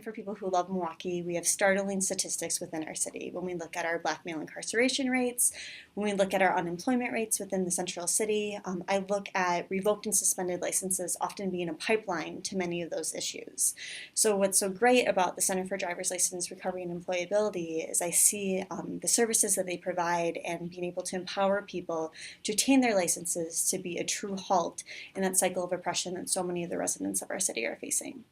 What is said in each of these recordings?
for people who love Milwaukee, we have startling statistics within our city. When we look at our black male incarceration rates, when we look at our unemployment rates within the central city, I look at revoked and suspended licenses often being a pipeline to many of those issues. So what's so great about the Center for Driver's License Recovery and Employability is I see the services that they provide and being able to empower people to obtain their licenses to be a true halt in that cycle of oppression that so many of the residents of our city are facing.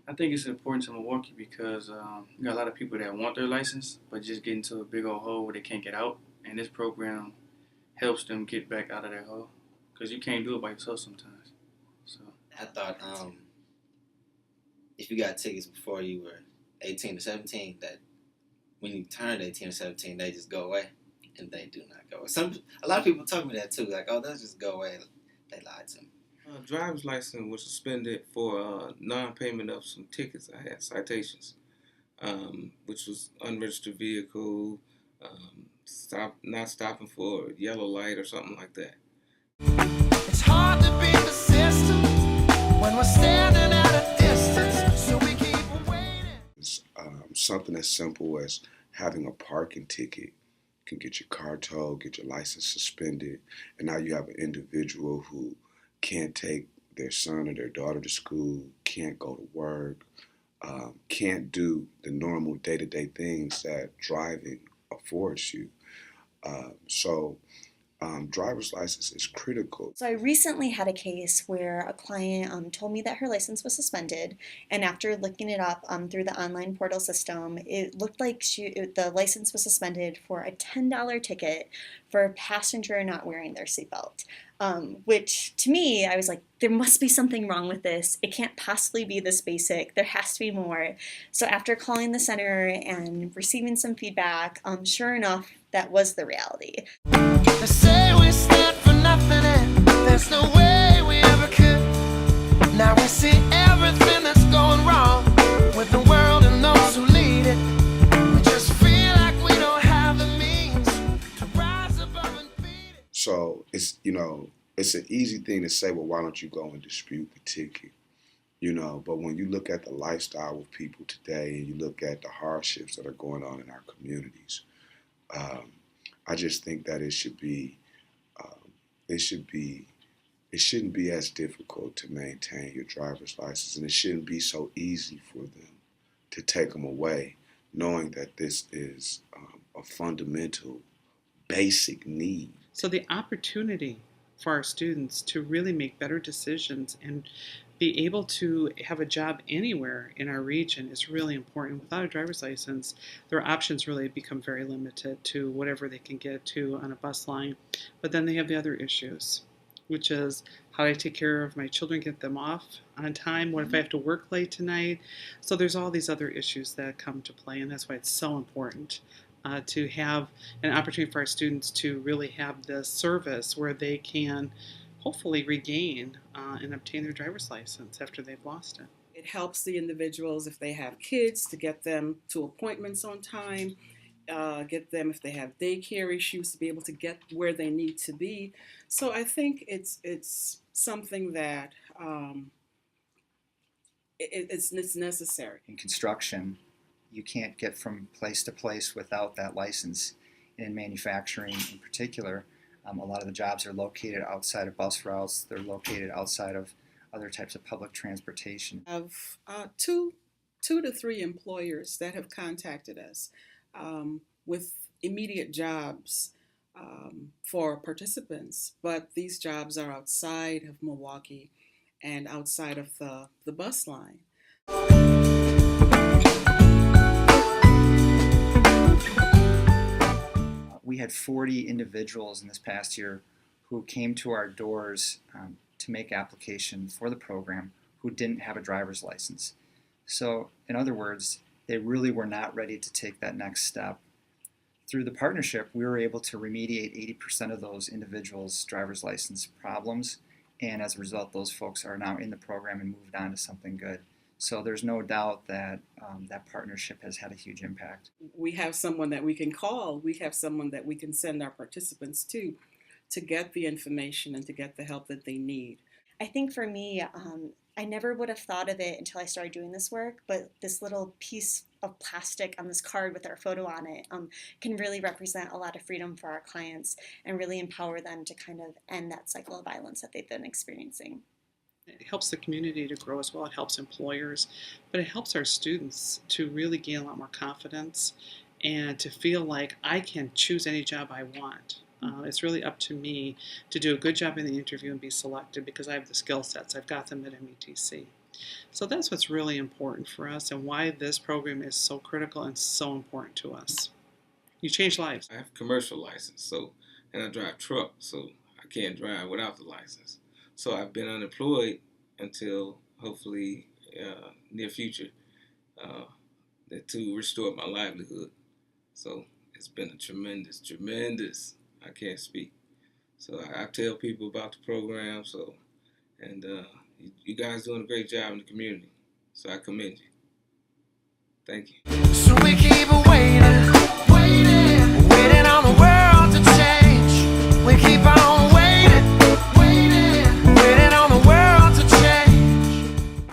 I think it's important to Milwaukee because you got a lot of people that want their license but just get into a big old hole where they can't get out, and this program helps them get back out of that hole because you can't do it by yourself sometimes. So I thought if you got tickets before you were 18 to 17, that when you turned 18 to 17, they just go away, and they do not go away. A lot of people told me that too, like, oh, they'll just go away. They lied to me. Driver's license was suspended for non-payment of some tickets. I had citations, which was unregistered vehicle, not stopping for a yellow light or something like that. It's hard to be the system when we're standing at a distance, so we keep waiting. Something as simple as having a parking ticket can get your car towed, get your license suspended, and now you have an individual who can't take their son or their daughter to school, can't go to work, can't do the normal day-to-day things that driving affords you. So driver's license is critical. So I recently had a case where a client told me that her license was suspended, and after looking it up through the online portal system, it looked like the license was suspended for a $10 ticket for a passenger not wearing their seatbelt. Which to me, I was like, there must be something wrong with this. It can't possibly be this basic. There has to be more. So after calling the center and receiving some feedback, sure enough, that was the reality. They say we stand for nothing and there's no way we ever could. Now we see everything that's going wrong with the world and those who lead it. We just feel like we don't have the means to rise above and beat it. So it's, it's an easy thing to say, well, why don't you go and dispute the ticket? But when you look at the lifestyle of people today and you look at the hardships that are going on in our communities, I just think that it shouldn't be as difficult to maintain your driver's license, and it shouldn't be so easy for them to take them away, knowing that this is a fundamental, basic need. So the opportunity for our students to really make better decisions and be able to have a job anywhere in our region is really important. Without a driver's license, their options really become very limited to whatever they can get to on a bus line. But then they have the other issues, which is how do I take care of my children, get them off on time? What if I have to work late tonight? So there's all these other issues that come to play, and that's why it's so important to have an opportunity for our students to really have this service where they can hopefully regain and obtain their driver's license after they've lost it. It helps the individuals if they have kids to get them to appointments on time, get them if they have daycare issues to be able to get where they need to be. So I think it's something that it's necessary. In construction, you can't get from place to place without that license. In manufacturing in particular, a lot of the jobs are located outside of bus routes. They're located outside of other types of public transportation. I have two to three employers that have contacted us with immediate jobs for participants, but these jobs are outside of Milwaukee and outside of the bus line. We had 40 individuals in this past year who came to our doors to make application for the program who didn't have a driver's license. So, in other words, they really were not ready to take that next step. Through the partnership, we were able to remediate 80% of those individuals' driver's license problems, and as a result, those folks are now in the program and moved on to something good. So there's no doubt that that partnership has had a huge impact. We have someone that we can call. We have someone that we can send our participants to get the information and to get the help that they need. I think for me, I never would have thought of it until I started doing this work, but this little piece of plastic on this card with our photo on it can really represent a lot of freedom for our clients and really empower them to kind of end that cycle of violence that they've been experiencing. It helps the community to grow as well. It helps employers, but it helps our students to really gain a lot more confidence and to feel like I can choose any job I want. It's really up to me to do a good job in the interview and be selected because I have the skill sets. I've got them at METC. So that's what's really important for us and why this program is so critical and so important to us. You change lives. I have a commercial license, and I drive truck, so I can't drive without the license. So I've been unemployed until hopefully near future to restore my livelihood. So it's been a tremendous. I can't speak. So I tell people about the program. And you guys doing a great job in the community. So I commend you. Thank you. So we keep waiting.